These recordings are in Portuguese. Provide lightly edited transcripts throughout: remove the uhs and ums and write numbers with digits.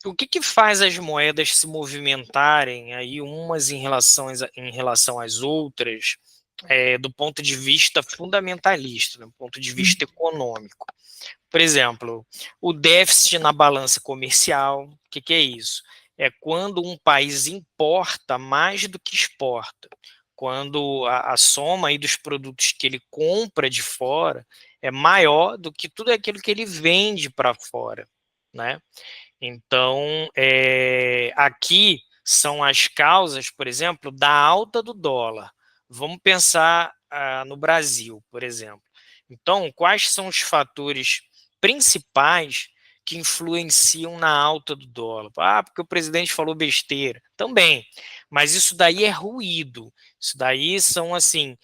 O que faz as moedas se movimentarem aí umas em relação às outras, do ponto de vista fundamentalista, do ponto de vista econômico? Por exemplo, o déficit na balança comercial, o que é isso? É quando um país importa mais do que exporta. Quando a soma aí dos produtos que ele compra de fora é maior do que tudo aquilo que ele vende para fora, né? Então, aqui são as causas, por exemplo, da alta do dólar. Vamos pensar no Brasil, por exemplo. Então, quais são os fatores principais que influenciam na alta do dólar? Ah, porque o presidente falou besteira. Também, mas isso daí é ruído. Isso daí são, assim,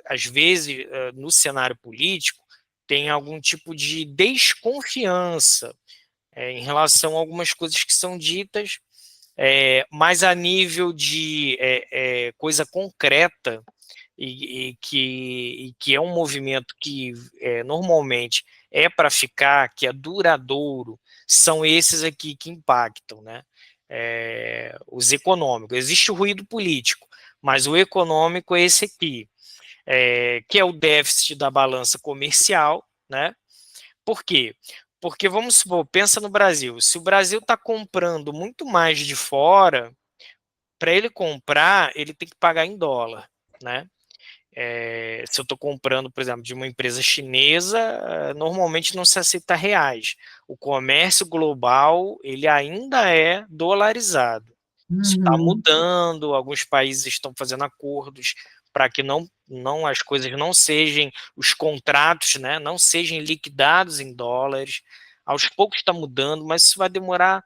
às vezes, no cenário político, tem algum tipo de desconfiança em relação a algumas coisas que são ditas, mas a nível de coisa concreta, e que é um movimento que normalmente é para ficar, que é duradouro, são esses aqui que impactam, né? Os econômicos. Existe o ruído político, mas o econômico é esse aqui, que é o déficit da balança comercial, né? Por quê? Porque, vamos supor, pensa no Brasil. Se o Brasil está comprando muito mais de fora, para ele comprar, ele tem que pagar em dólar, né? Se eu estou comprando, por exemplo, de uma empresa chinesa, normalmente não se aceita reais. O comércio global, ele ainda é dolarizado. Isso está Uhum. mudando, alguns países estão fazendo acordos para que não as coisas não sejam, os contratos, né, não sejam liquidados em dólares. Aos poucos está mudando, mas isso vai demorar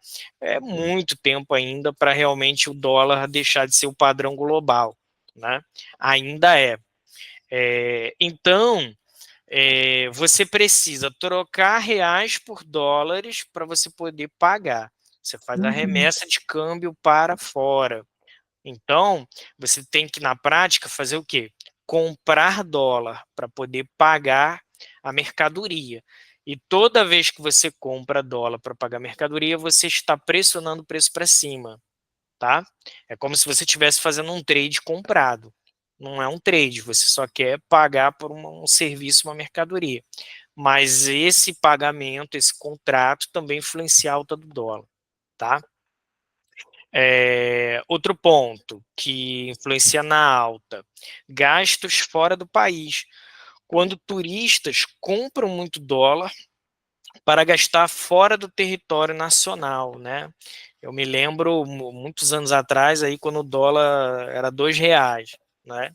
muito tempo ainda para realmente o dólar deixar de ser o padrão global, né? Ainda é. Então, você precisa trocar reais por dólares para você poder pagar. Você faz a Uhum. remessa de câmbio para fora. Então, você tem que, na prática, fazer o quê? Comprar dólar para poder pagar a mercadoria. E toda vez que você compra dólar para pagar mercadoria, você está pressionando o preço para cima, tá? É como se você estivesse fazendo um trade comprado. Não é um trade, você só quer pagar por um serviço, uma mercadoria. Mas esse pagamento, esse contrato também influencia a alta do dólar, tá? Outro ponto que influencia na alta, gastos fora do país. Quando turistas compram muito dólar para gastar fora do território nacional, né? Eu me lembro muitos anos atrás, aí, quando o dólar era R$ 2, né?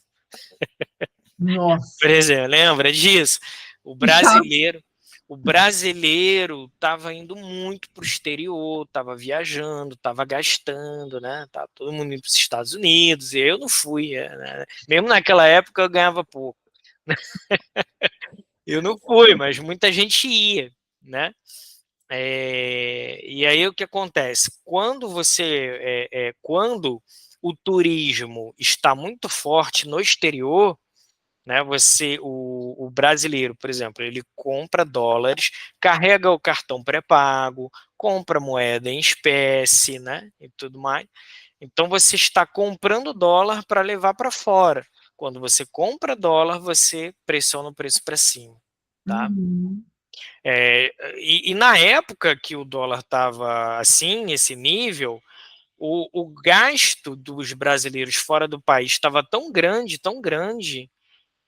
Por Nossa, exemplo, lembra disso? O que chato. brasileiro, o brasileiro estava indo muito para o exterior, estava viajando, estava gastando, né? Tava todo mundo indo para os Estados Unidos, e eu não fui, né? Mesmo naquela época eu ganhava pouco. Eu não fui, mas muita gente ia, né? E aí o que acontece? Quando o turismo está muito forte no exterior, né? O brasileiro, por exemplo, ele compra dólares, carrega o cartão pré-pago, compra moeda em espécie, né? E tudo mais. Então você está comprando dólar para levar para fora. Quando você compra dólar, você pressiona o preço para cima, tá? Uhum. E na época que o dólar estava assim, nesse nível, o gasto dos brasileiros fora do país estava tão grande,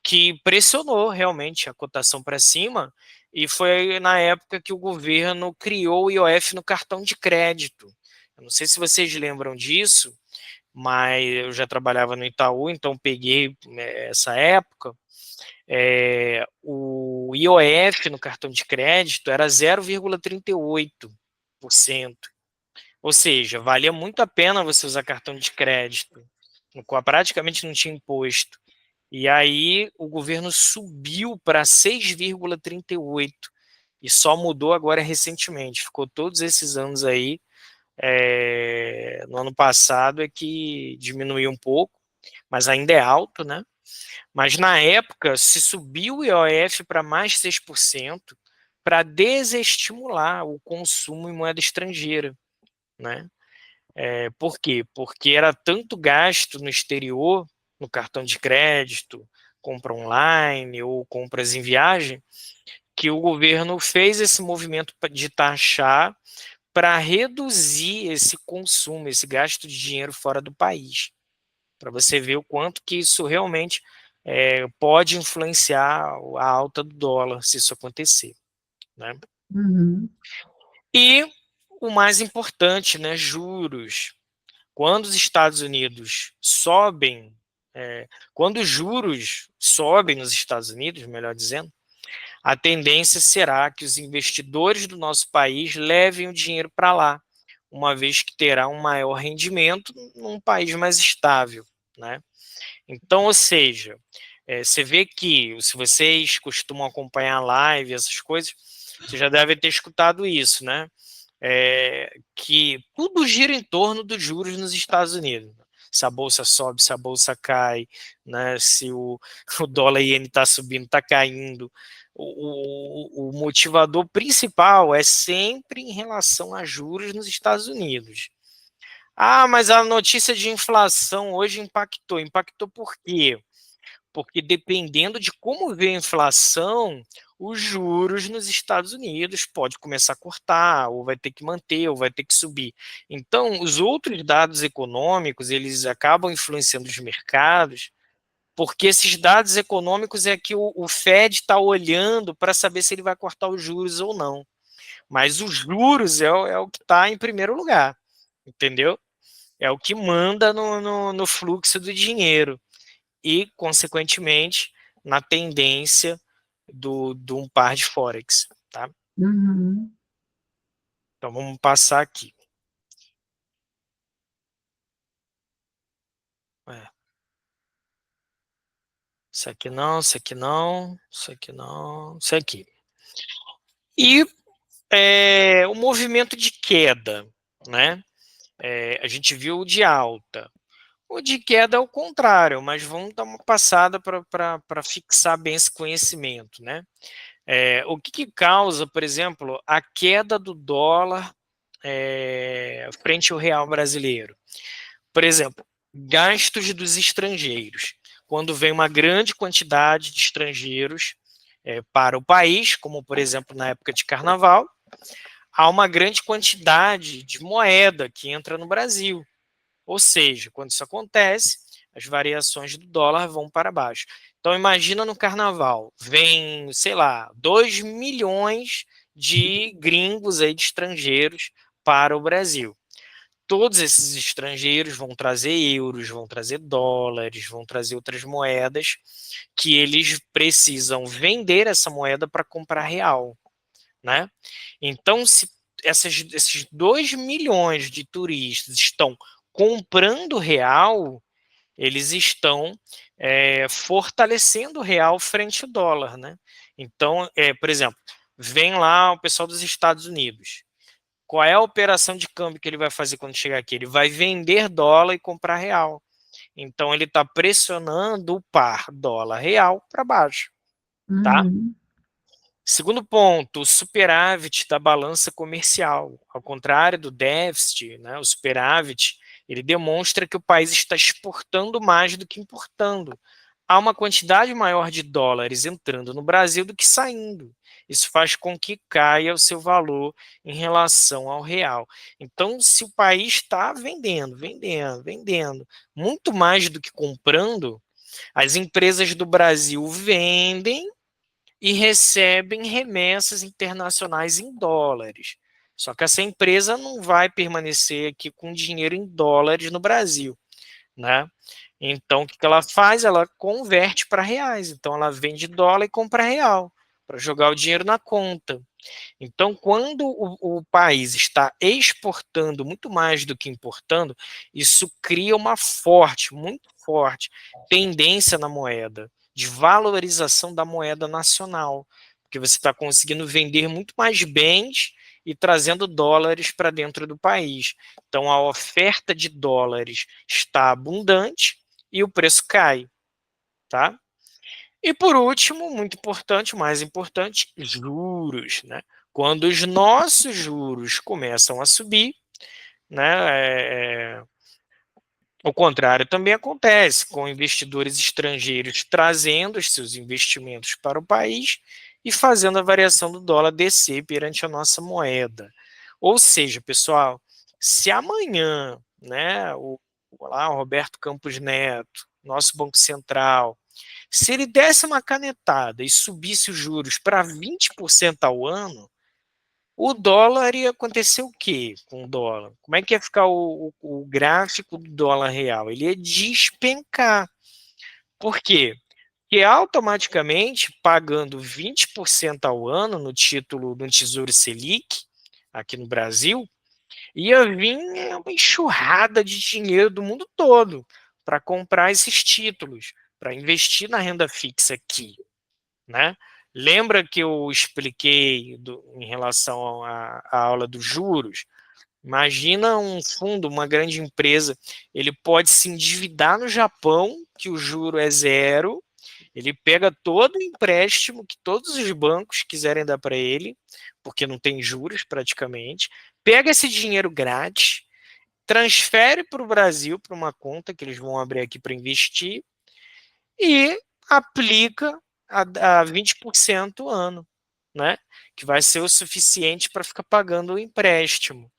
que pressionou realmente a cotação para cima, e foi na época que o governo criou o IOF no cartão de crédito. Eu não sei se vocês lembram disso, mas eu já trabalhava no Itaú, então peguei essa época. O IOF no cartão de crédito era 0,38%. Ou seja, valia muito a pena você usar cartão de crédito, no qual praticamente não tinha imposto. E aí o governo subiu para 6,38 e só mudou agora recentemente. Ficou todos esses anos aí. No ano passado é que diminuiu um pouco, mas ainda é alto, né? Mas na época, se subiu o IOF para mais 6%, para desestimular o consumo em moeda estrangeira, né? Por quê? Porque era tanto gasto no exterior, no cartão de crédito, compra online ou compras em viagem, que o governo fez esse movimento de taxar para reduzir esse consumo, esse gasto de dinheiro fora do país, para você ver o quanto que isso realmente pode influenciar a alta do dólar, se isso acontecer, né? Uhum. E o mais importante, né, juros. Quando os Estados Unidos sobem, quando os juros sobem nos Estados Unidos, melhor dizendo, a tendência será que os investidores do nosso país levem o dinheiro para lá, uma vez que terá um maior rendimento num país mais estável, né? Então, ou seja, você vê que, se vocês costumam acompanhar a live, essas coisas, você já deve ter escutado isso, né? Que tudo gira em torno dos juros nos Estados Unidos. Se a bolsa sobe, se a bolsa cai, né? Se o dólar iene está subindo, está caindo. O motivador principal é sempre em relação a juros nos Estados Unidos. Ah, mas a notícia de inflação hoje impactou. Impactou por quê? Porque dependendo de como vê a inflação, os juros nos Estados Unidos pode começar a cortar, ou vai ter que manter, ou vai ter que subir. Então, os outros dados econômicos, eles acabam influenciando os mercados, porque esses dados econômicos é que o Fed está olhando para saber se ele vai cortar os juros ou não. Mas os juros é o que está em primeiro lugar, entendeu? É o que manda no fluxo do dinheiro e, consequentemente, na tendência de um par de Forex. Tá? Uhum. Então, vamos passar aqui. É, isso aqui não, isso aqui não, isso aqui não, isso aqui. E o movimento de queda, né? A gente viu o de alta. O de queda é o contrário, mas vamos dar uma passada para fixar bem esse conhecimento, né? O que causa, por exemplo, a queda do dólar frente ao real brasileiro? Por exemplo, gastos dos estrangeiros. Quando vem uma grande quantidade de estrangeiros para o país, como por exemplo na época de carnaval, há uma grande quantidade de moeda que entra no Brasil. Ou seja, quando isso acontece, as variações do dólar vão para baixo. Então, imagina no carnaval, vem, sei lá, 2 milhões de gringos aí, de estrangeiros para o Brasil. Todos esses estrangeiros vão trazer euros, vão trazer dólares, vão trazer outras moedas que eles precisam vender essa moeda para comprar real, né? Então, se esses 2 milhões de turistas estão comprando real, eles estão fortalecendo o real frente ao dólar, né? Então, por exemplo, vem lá o pessoal dos Estados Unidos. Qual é a operação de câmbio que ele vai fazer quando chegar aqui? Ele vai vender dólar e comprar real. Então, ele está pressionando o par dólar-real para baixo, tá? Uhum. Segundo ponto, o superávit da balança comercial. Ao contrário do déficit, né, o superávit, ele demonstra que o país está exportando mais do que importando. Há uma quantidade maior de dólares entrando no Brasil do que saindo. Isso faz com que caia o seu valor em relação ao real. Então, se o país está vendendo, vendendo, vendendo, muito mais do que comprando, as empresas do Brasil vendem e recebem remessas internacionais em dólares. Só que essa empresa não vai permanecer aqui com dinheiro em dólares no Brasil, né? Então, o que ela faz? Ela converte para reais. Então, ela vende dólar e compra real para jogar o dinheiro na conta. Então, quando o país está exportando muito mais do que importando, isso cria uma forte, muito forte tendência na moeda, de valorização da moeda nacional, porque você está conseguindo vender muito mais bens e trazendo dólares para dentro do país. Então, a oferta de dólares está abundante e o preço cai, tá? E por último, muito importante, o mais importante, juros, né? Quando os nossos juros começam a subir, né? O contrário também acontece, com investidores estrangeiros trazendo os seus investimentos para o país e fazendo a variação do dólar descer perante a nossa moeda. Ou seja, pessoal, se amanhã, né, o Roberto Campos Neto, nosso Banco Central, se ele desse uma canetada e subisse os juros para 20% ao ano, o dólar ia acontecer o quê com o dólar? Como é que ia ficar o gráfico do dólar real? Ele ia despencar. Por quê? Porque automaticamente, pagando 20% ao ano no título do Tesouro Selic, aqui no Brasil, ia vir uma enxurrada de dinheiro do mundo todo para comprar esses títulos, para investir na renda fixa aqui, né? Lembra que eu expliquei em relação à aula dos juros? Imagina um fundo, uma grande empresa, ele pode se endividar no Japão, que o juro é zero, ele pega todo o empréstimo que todos os bancos quiserem dar para ele, porque não tem juros praticamente, pega esse dinheiro grátis, transfere para o Brasil, para uma conta que eles vão abrir aqui para investir, e aplica a 20% ano, né? Que vai ser o suficiente para ficar pagando o empréstimo.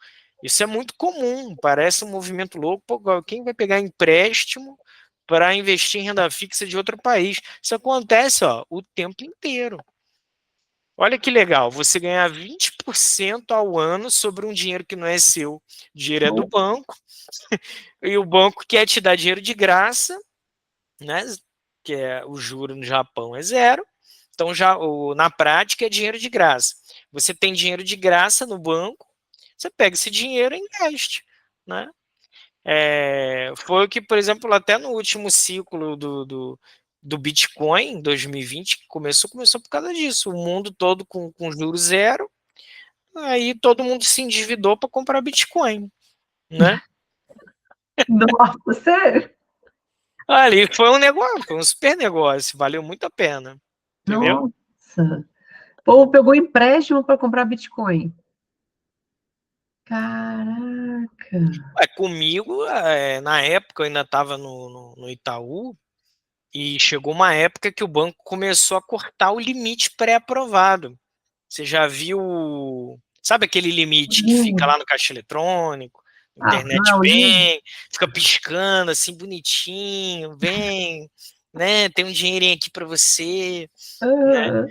Isso é muito comum, parece um movimento louco. Pô, quem vai pegar empréstimo para investir em renda fixa de outro país? Isso acontece, ó, o tempo inteiro. Olha que legal, você ganhar 20% ao ano sobre um dinheiro que não é seu. O dinheiro é do banco, e o banco quer te dar dinheiro de graça, né? Que é o juro no Japão é zero. Então, na prática, é dinheiro de graça. Você tem dinheiro de graça no banco, você pega esse dinheiro e investe, né? Foi o que, por exemplo, até no último ciclo do Bitcoin, em 2020, que começou por causa disso. O mundo todo com juros zero, aí todo mundo se endividou para comprar Bitcoin, né? Nossa, sério? Ali foi um negócio, foi um super negócio, valeu muito a pena, entendeu? Nossa. Ou pegou empréstimo para comprar Bitcoin. Caraca. Comigo, na época eu ainda estava no Itaú, e chegou uma época que o banco começou a cortar o limite pré-aprovado. Você já viu, sabe aquele limite que fica lá no caixa eletrônico, Ah, não internet é o livro? vem, fica piscando assim bonitinho, vem, né? Tem um dinheirinho aqui para você, né? Ah,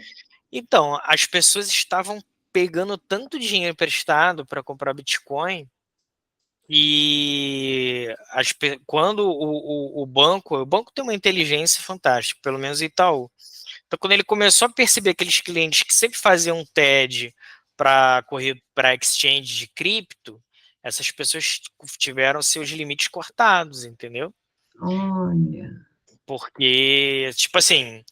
Então, as pessoas estavam pegando tanto dinheiro emprestado para comprar Bitcoin. E quando o banco tem uma inteligência fantástica, pelo menos o Itaú. Então, quando ele começou a perceber aqueles clientes que sempre faziam um TED para correr para exchange de cripto, essas pessoas tiveram seus limites cortados, entendeu? olha. Porque, tipo assim,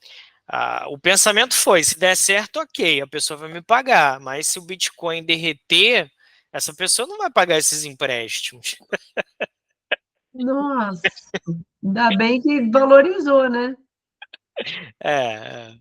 o pensamento foi: se der certo, ok, a pessoa vai me pagar, mas se o Bitcoin derreter, essa pessoa não vai pagar esses empréstimos. Nossa. Ainda bem que valorizou, né? É,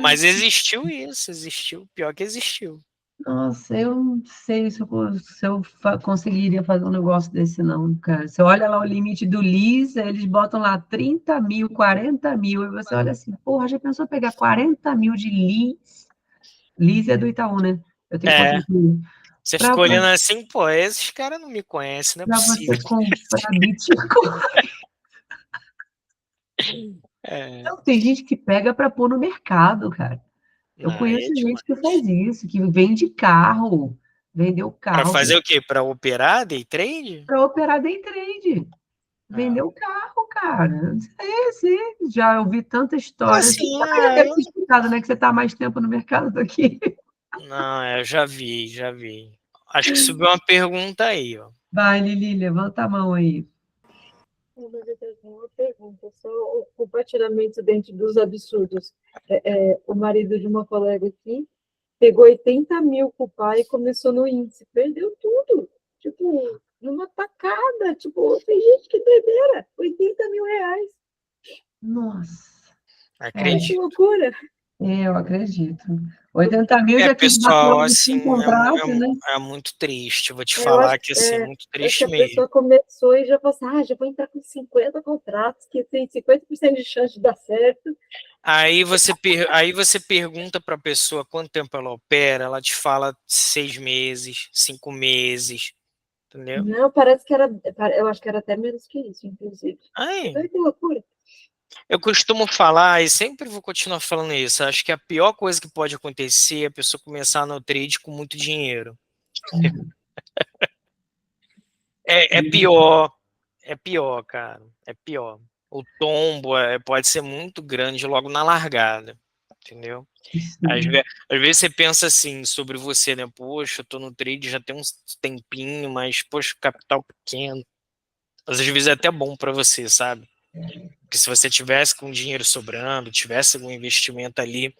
mas Caraca. existiu isso, existiu, pior que existiu. Nossa, eu não sei se eu conseguiria fazer um negócio desse, não, cara. Você olha lá o limite do LIS, aí eles botam lá 30 mil, 40 mil, e você olha assim, porra, já pensou pegar 40 mil de LIS? LIS é do Itaú, né? Eu tenho conta É, de LIS. você Para ficou olhando assim, pô, esses caras não me conhecem, não é você possível. comprar Bitcoin. É, Não, tem gente que pega para pôr no mercado, cara. Eu não, é conheço gente que demais. faz isso, que vende carro, vendeu Para carro fazer o quê? Para operar day trade? para operar day trade. Ah, Vendeu carro, cara. Sim, sim. Já ouvi tanta história. Você assim, também já deve ter escutado, né? Que você está há mais tempo no mercado do que. não, eu já vi, já vi. Acho que subiu uma pergunta aí, ó. Vai, Lili, levanta a mão aí. Na verdade, uma pergunta, só o compartilhamento dentro dos absurdos. O marido de uma colega aqui pegou 80 mil com o pai e começou no índice, perdeu tudo, tipo, numa tacada, tipo, tem gente que doideira, 80 mil reais. Nossa. Olha que Acredito. loucura. Eu acredito. 80 mil já quis bater Pessoal, logo assim, um contrato, né? é muito triste. Vou te Eu acho, falar que, assim, muito acho que triste a mesmo. pessoa começou e já falou assim, já vou entrar com 50 contratos, que tem 50% de chance de dar certo. Aí você pergunta para a pessoa quanto tempo ela opera, ela te fala 6 meses, 5 meses, entendeu? Não, parece que era, eu acho que era até menos que isso, inclusive. Aí, Olha que loucura. eu costumo falar, e sempre vou continuar falando isso, acho que a pior coisa que pode acontecer é a pessoa começar no trade com muito dinheiro. É pior, cara, é pior. O tombo pode ser muito grande logo na largada, entendeu? Sim. Às vezes você pensa assim sobre você, né? Poxa, eu tô no trade já tem um tempinho, mas, poxa, capital pequeno. Às vezes é até bom para você, sabe? Porque se você tivesse com dinheiro sobrando, tivesse algum investimento ali,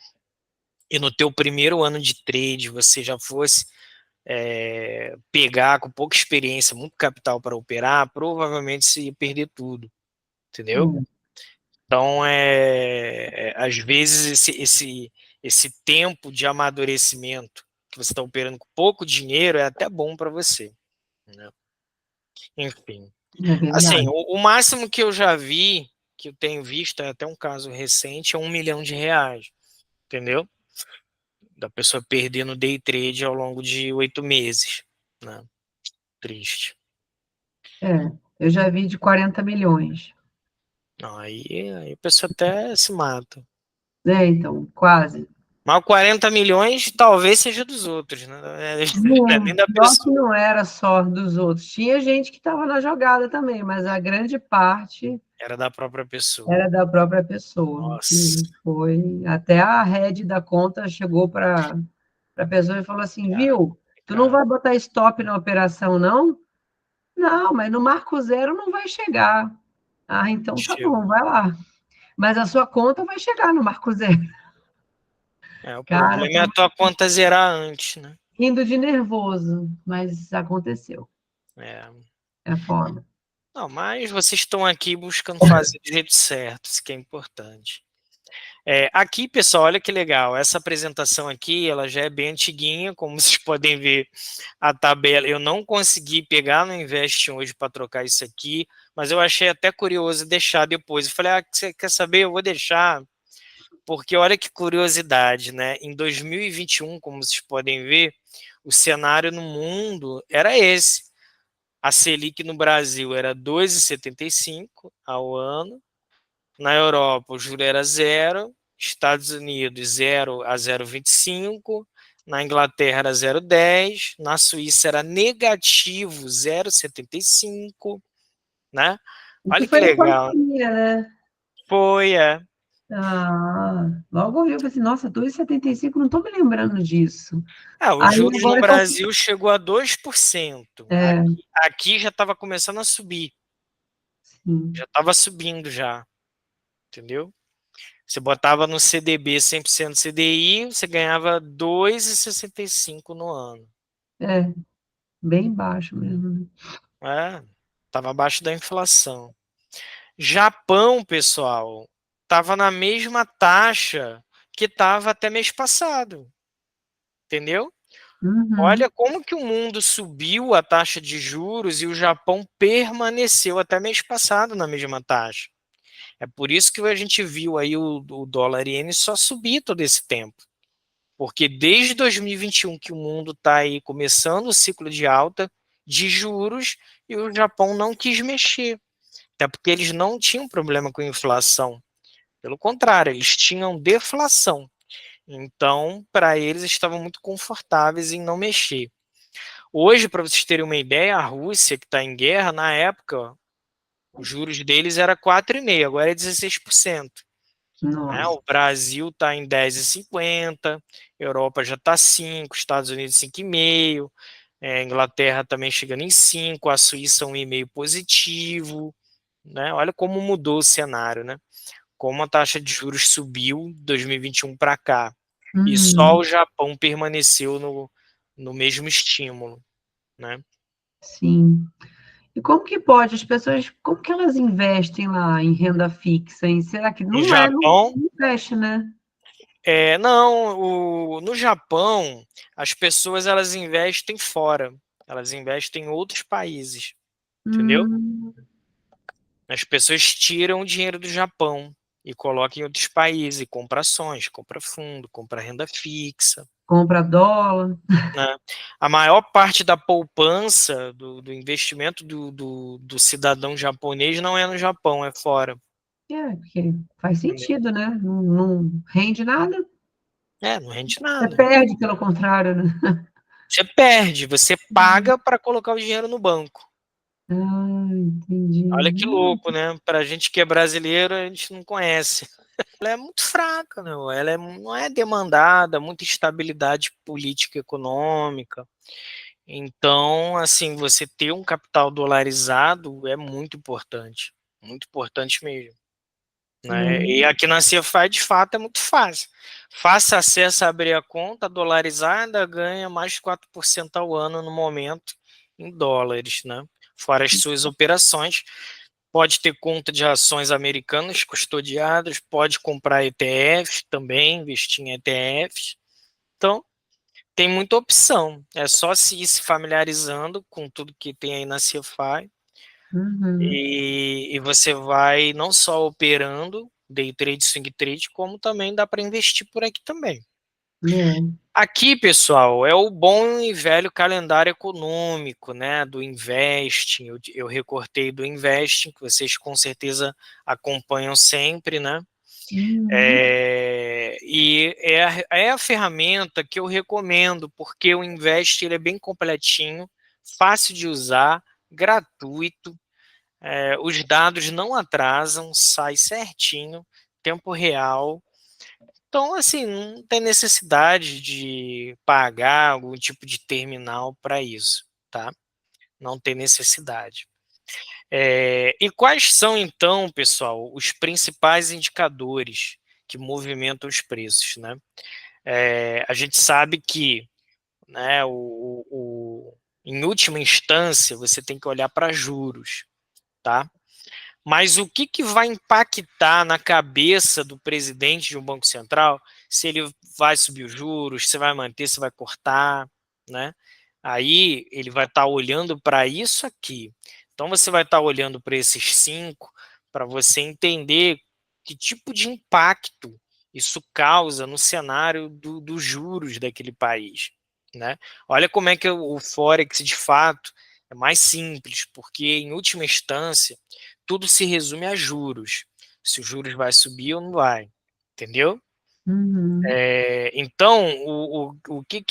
e no teu primeiro ano de trade você já fosse pegar com pouca experiência, muito capital para operar, provavelmente você ia perder tudo, entendeu? Então, às vezes, esse tempo de amadurecimento que você está operando com pouco dinheiro é até bom para você, né? Enfim. É Assim, verdade. o máximo que eu já vi, que eu tenho visto, é até um caso recente, é R$ 1 milhão, entendeu? Da pessoa perder no day trade ao longo de 8 meses, né? Triste. É, eu já vi de 40 milhões. Não, aí a pessoa até se mata. É, então, quase. Mas 40 milhões talvez seja dos outros, né? Não é nem Não, da pior que pessoa. não era só dos outros. Tinha gente que estava na jogada também, mas a grande parte Era da própria pessoa. era da própria pessoa. Nossa, Foi até a head da conta chegou para a pessoa e falou assim, cara, viu? Tu não complicado. vai botar stop na operação, não? Não, mas no marco zero não vai chegar. Ah, então tá bom, Chegou. vai lá. Mas a sua conta vai chegar no marco zero. O Cara, problema é a tua conta zerar antes, né? rindo de nervoso, mas aconteceu. É. É foda. Não, mas vocês estão aqui buscando fazer do jeito certo, isso que é importante. Aqui, pessoal, olha que legal. Essa apresentação aqui, ela já é bem antiguinha, como vocês podem ver a tabela. Eu não consegui pegar no Invest hoje para trocar isso aqui, mas eu achei até curioso deixar depois. Eu falei, você quer saber? Eu vou deixar, porque olha que curiosidade, né? Em 2021, como vocês podem ver, o cenário no mundo era esse. A Selic no Brasil era 2,75 ao ano. Na Europa, o juro era zero. Estados Unidos, 0 a 0,25. Na Inglaterra era 0,10. Na Suíça era negativo 0,75. Né? Isso Olha que foi na legal. pandemia, né? Foi, Logo eu vi, eu falei assim, nossa, 2,75, não estou me lembrando disso. O Aí juros no agora tá. Brasil chegou a 2%. É, Aqui já estava começando a subir. sim, Já estava subindo já. Entendeu? Você botava no CDB 100% CDI, você ganhava 2,65 no ano. é, bem baixo mesmo, né? Estava abaixo da inflação. Japão, pessoal, estava na mesma taxa que estava até mês passado. Entendeu? Uhum, Olha como que o mundo subiu a taxa de juros e o Japão permaneceu até mês passado na mesma taxa. É por isso que a gente viu aí o dólar iene só subir todo esse tempo. Porque desde 2021 que o mundo está aí começando o ciclo de alta de juros e o Japão não quis mexer. Até porque eles não tinham problema com inflação. Pelo contrário, eles tinham deflação. Então, para eles, estavam muito confortáveis em não mexer. Hoje, para vocês terem uma ideia, a Rússia, que está em guerra, na época, os juros deles era 4,5%, agora é 16%. nossa. O Brasil está em 10,50, Europa já está 5, Estados Unidos 5,5, Inglaterra também chegando em 5, a Suíça 1,5 positivo, né? Olha como mudou o cenário, né? Como a taxa de juros subiu de 2021 para cá. E só Uhum, o Japão permaneceu no mesmo estímulo, né? sim. E como que pode? As pessoas, como que elas investem lá em renda fixa? Hein? Será que No não Japão, investe, né? não, no Japão, as pessoas elas investem fora, elas investem em outros países, entendeu? Hum, As pessoas tiram o dinheiro do Japão e colocam em outros países, e compra ações, compra fundo, compra renda fixa, compra dólar. né? A maior parte da poupança, do investimento do cidadão japonês não é no Japão, é fora. Porque faz Entendeu? sentido, né? Não rende nada, Não rende você nada. perde, pelo contrário, né? Você perde, você paga para colocar o dinheiro no banco. Ah, entendi. Olha que louco, né? Para a gente que é brasileiro, a gente não conhece. Ela é muito fraca, né? Ela não é demandada, muita instabilidade política e econômica. Então, assim, você ter um capital dolarizado é muito importante mesmo, né? E É. aqui na CFA, de fato, é muito fácil. Faça acesso a abrir a conta dolarizada, ganha mais de 4% ao ano no momento em dólares, né? Fora as suas operações. Pode ter conta de ações americanas custodiadas, pode comprar ETF também, investir em ETFs. Então, tem muita opção. É só se ir se familiarizando com tudo que tem aí na CFI Uhum. e você vai não só operando day trade, swing trade, como também dá para investir por aqui também. É. Aqui, pessoal, é o bom e velho calendário econômico, né, do Investing. Eu recortei do Investing, que vocês com certeza acompanham sempre, né? Uhum. E é a ferramenta que eu recomendo, porque o Invest ele é bem completinho, fácil de usar, gratuito, os dados não atrasam, sai certinho, tempo real. Então, assim, não tem necessidade de pagar algum tipo de terminal para isso, tá? Não tem necessidade. E quais são, então, pessoal, os principais indicadores que movimentam os preços, né? A gente sabe que, né, em última instância, você tem que olhar para juros, tá? Mas o que vai impactar na cabeça do presidente de um banco central, se ele vai subir os juros, se vai manter, se vai cortar, né? Aí ele vai estar olhando para isso aqui. Então você vai estar olhando para esses 5 para você entender que tipo de impacto isso causa no cenário dos juros daquele país, né? Olha como é que o Forex de fato é mais simples, porque em última instância tudo se resume a juros. Se os juros vai subir ou não vai, entendeu? Uhum. Então, o que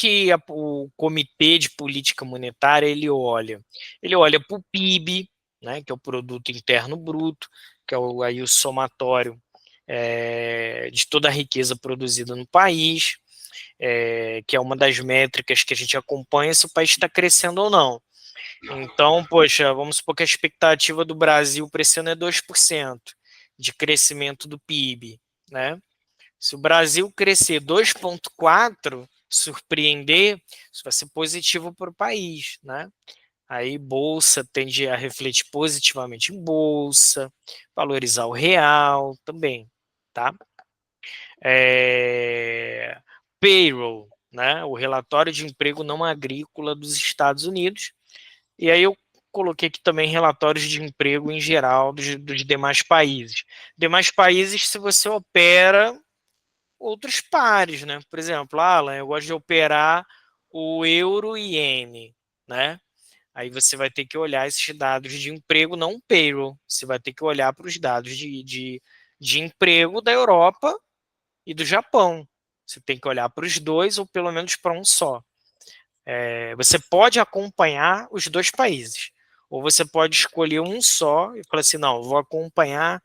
o Comitê de Política Monetária ele olha? Ele olha para o PIB, né, que é o Produto Interno Bruto, que é aí o somatório de toda a riqueza produzida no país, que é uma das métricas que a gente acompanha se o país está crescendo ou não. Então, poxa, vamos supor que a expectativa do Brasil para esse ano é 2% de crescimento do PIB, né? Se o Brasil crescer 2,4, surpreender, isso vai ser positivo para o país, né? Aí bolsa tende a refletir positivamente em bolsa, valorizar o real também, tá? Payroll, né? O relatório de emprego não agrícola dos Estados Unidos. E aí eu coloquei aqui também relatórios de emprego em geral dos demais países. Demais países, se você opera outros pares, né? Por exemplo, Alan, eu gosto de operar o euro e iene, né? Aí você vai ter que olhar esses dados de emprego, não o payroll. Você vai ter que olhar para os dados de emprego da Europa e do Japão. Você tem que olhar para os dois ou pelo menos para um só. Você pode acompanhar os dois países. Ou você pode escolher um só e falar assim, não, eu vou acompanhar,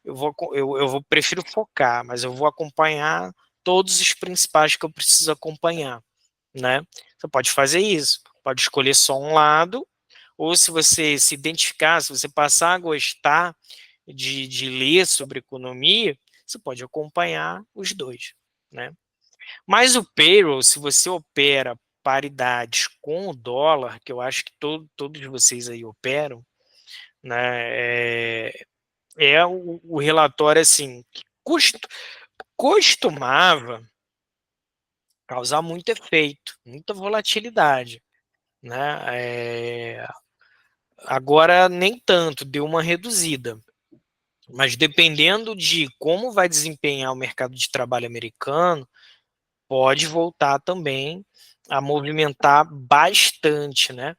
eu prefiro focar, mas eu vou acompanhar todos os principais que eu preciso acompanhar, né? Você pode fazer isso, pode escolher só um lado, ou se você se identificar, se você passar a gostar de ler sobre economia, você pode acompanhar os dois, né? Mas o payroll, se você opera paridades com o dólar, que eu acho que todos vocês aí operam, né? É o relatório assim que costumava causar muito efeito, muita volatilidade, né? Agora nem tanto, deu uma reduzida. Mas dependendo de como vai desempenhar o mercado de trabalho americano, pode voltar também a movimentar bastante, né?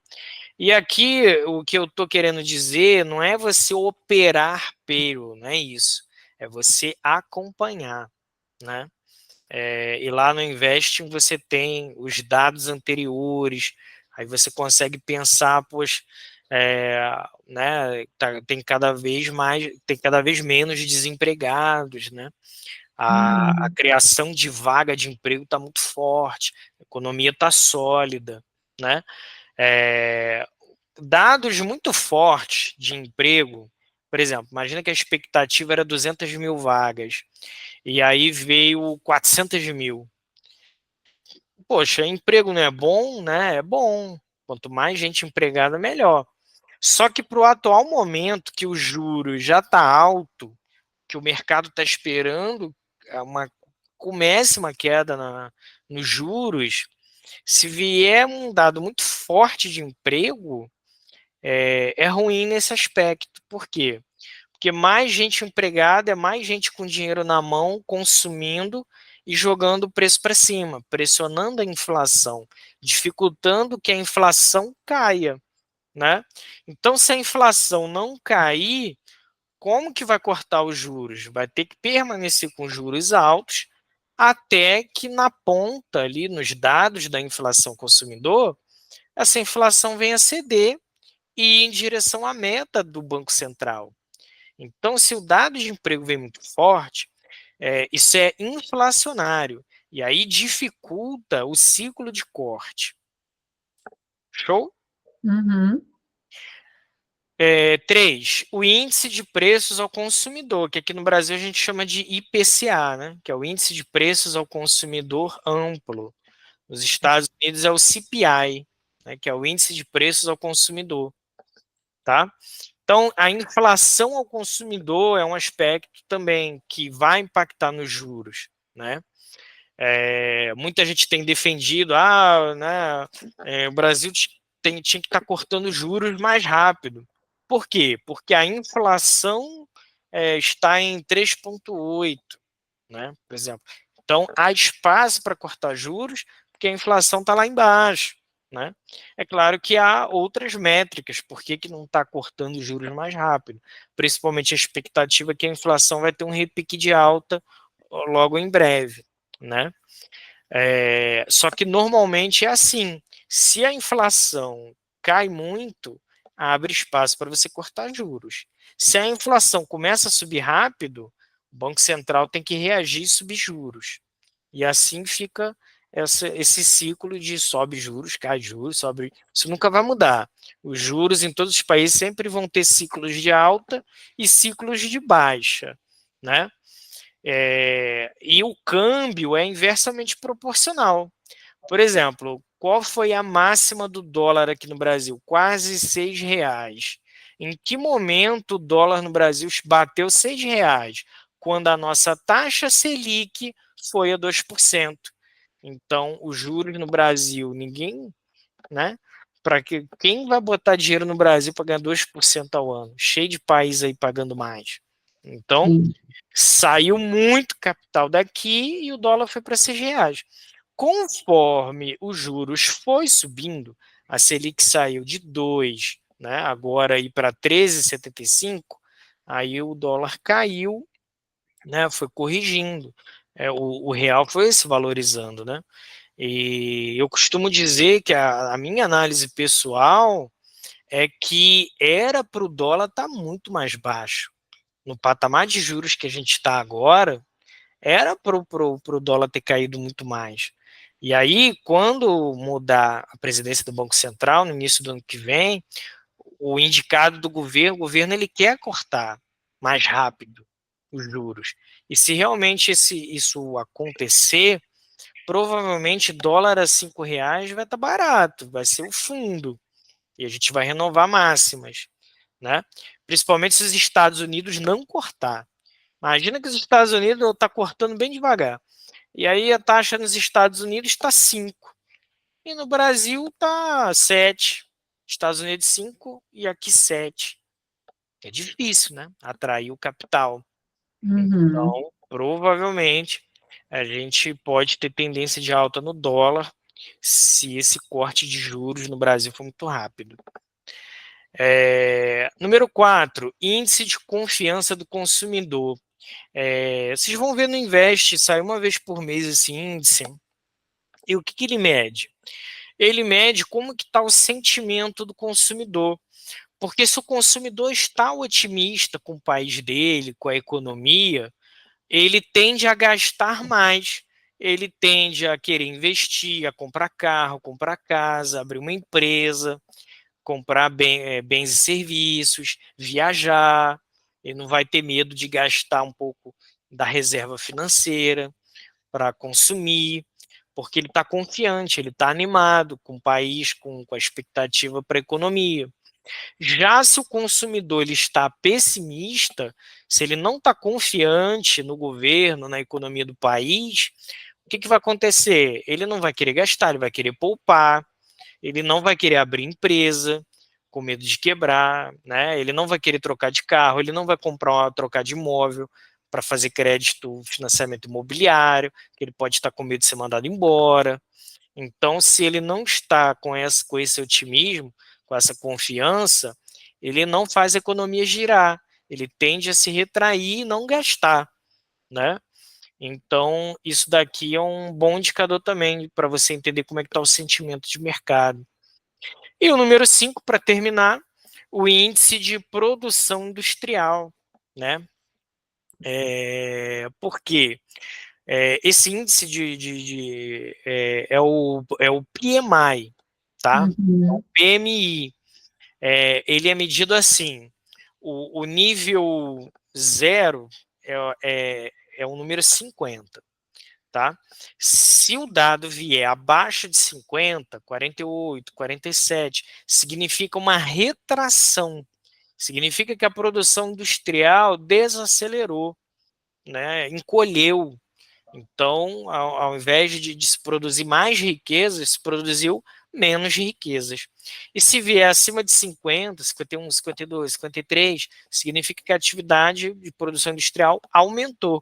E aqui o que eu estou querendo dizer não é você operar payroll, não é isso. É você acompanhar, né? E lá no Investing você tem os dados anteriores, aí você consegue pensar, pois, né, tem cada vez mais, tem cada vez menos desempregados, né? A criação de vaga de emprego está muito forte, a economia está sólida, né? Dados muito fortes de emprego, por exemplo, imagina que a expectativa era 200 mil vagas, e aí veio 400 mil. Poxa, emprego não é bom, né? É bom. Quanto mais gente empregada, melhor. Só que para o atual momento, que o juro já está alto, que o mercado está esperando comece uma queda nos juros, se vier um dado muito forte de emprego, é ruim nesse aspecto. Por quê? Porque mais gente empregada é mais gente com dinheiro na mão, consumindo e jogando o preço para cima, pressionando a inflação, dificultando que a inflação caia, né? Então, se a inflação não cair, como que vai cortar os juros? Vai ter que permanecer com juros altos até que na ponta ali, nos dados da inflação consumidor, essa inflação venha a ceder e ir em direção à meta do Banco Central. Então, se o dado de emprego vem muito forte, isso é inflacionário, e aí dificulta o ciclo de corte. Show? Uhum. 3, o índice de preços ao consumidor, que aqui no Brasil a gente chama de IPCA, né? Que é o índice de preços ao consumidor amplo. Nos Estados Unidos é o CPI, né? Que é o índice de preços ao consumidor. Tá? Então, a inflação ao consumidor é um aspecto também que vai impactar nos juros, né? Muita gente tem defendido, né, o Brasil tinha que estar cortando juros mais rápido. Por quê? Porque a inflação está em 3,8, né, por exemplo. Então, há espaço para cortar juros, porque a inflação está lá embaixo, né? É claro que há outras métricas, por que não está cortando juros mais rápido? Principalmente a expectativa que a inflação vai ter um repique de alta logo em breve, né? Só que normalmente é assim, se a inflação cai muito, abre espaço para você cortar juros. Se a inflação começa a subir rápido, o Banco Central tem que reagir e subir juros. E assim fica esse ciclo de sobe juros, cai juros, sobe. Isso nunca vai mudar. Os juros em todos os países sempre vão ter ciclos de alta e ciclos de baixa, né? E o câmbio é inversamente proporcional. Por exemplo, qual foi a máxima do dólar aqui no Brasil? Quase R$ 6. Em que momento o dólar no Brasil bateu R$ 6? Quando a nossa taxa Selic foi a 2%. Então, os juros no Brasil, ninguém, né? Quem vai botar dinheiro no Brasil para ganhar 2% ao ano? Cheio de país aí pagando mais. Então, Sim. saiu muito capital daqui e o dólar foi para R$ 6. Conforme os juros foi subindo, a Selic saiu de 2, né, agora aí para 13,75, aí o dólar caiu, né, foi corrigindo, o real foi se valorizando, né? E eu costumo dizer que a minha análise pessoal é que era para o dólar estar muito mais baixo. No patamar de juros que a gente está agora, era para o dólar ter caído muito mais. E aí, quando mudar a presidência do Banco Central, no início do ano que vem, o indicado do governo, o governo ele quer cortar mais rápido os juros. E se realmente isso acontecer, provavelmente dólar a R$ 5 vai estar barato, vai ser o fundo. E a gente vai renovar máximas. né? Principalmente se os Estados Unidos não cortar. Imagina que os Estados Unidos está cortando bem devagar. E aí a taxa nos Estados Unidos está 5. E no Brasil está 7. Estados Unidos 5 e aqui 7. É difícil, né? Atrair o capital. Uhum. Então, provavelmente, a gente pode ter tendência de alta no dólar se esse corte de juros no Brasil for muito rápido. Número 4, índice de confiança do consumidor. Vocês vão ver no Invest, sai uma vez por mês esse índice. E o que ele mede? Ele mede como que está o sentimento do consumidor. Porque se o consumidor está otimista com o país dele, com a economia, ele tende a gastar mais, ele tende a querer investir, a comprar carro, comprar casa, abrir uma empresa, comprar bens e serviços, viajar, ele não vai ter medo de gastar um pouco da reserva financeira para consumir, porque ele está confiante, ele está animado com o país, com a expectativa para a economia. Já se o consumidor ele está pessimista, se ele não está confiante no governo, na economia do país, o que vai acontecer? Ele não vai querer gastar, ele vai querer poupar, ele não vai querer abrir empresa com medo de quebrar, né? Ele não vai querer trocar de carro, ele não vai trocar de imóvel para fazer crédito, financiamento imobiliário, que ele pode estar com medo de ser mandado embora. Então, se ele não está com esse otimismo, com essa confiança, ele não faz a economia girar, ele tende a se retrair e não gastar, né? Então, isso daqui é um bom indicador também para você entender como é que está o sentimento de mercado. E o número 5, para terminar, o índice de produção industrial, né? Por quê? Esse índice é o PMI, tá? É o Uhum. PMI. Ele é medido assim, o nível 0 é o número 50, tá? Se o dado vier abaixo de 50, 48, 47, significa uma retração, significa que a produção industrial desacelerou, né? Encolheu. Então, ao invés de se produzir mais riquezas, se produziu menos riquezas. E se vier acima de 50, 51, 52, 53, significa que a atividade de produção industrial aumentou.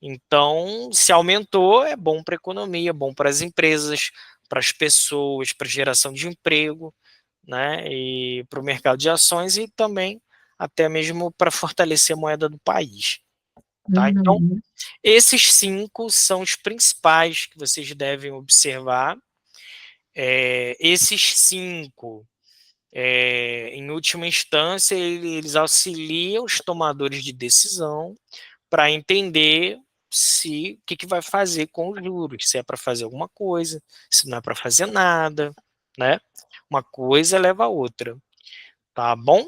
Então, se aumentou, é bom para a economia, bom para as empresas, para as pessoas, para a geração de emprego, né? E para o mercado de ações e também até mesmo para fortalecer a moeda do país. Tá? Então, Uhum. esses 5 são os principais que vocês devem observar. Esses 5, em última instância, eles auxiliam os tomadores de decisão para entender o que vai fazer com os juros, se é para fazer alguma coisa, se não é para fazer nada, né? Uma coisa leva a outra, tá bom?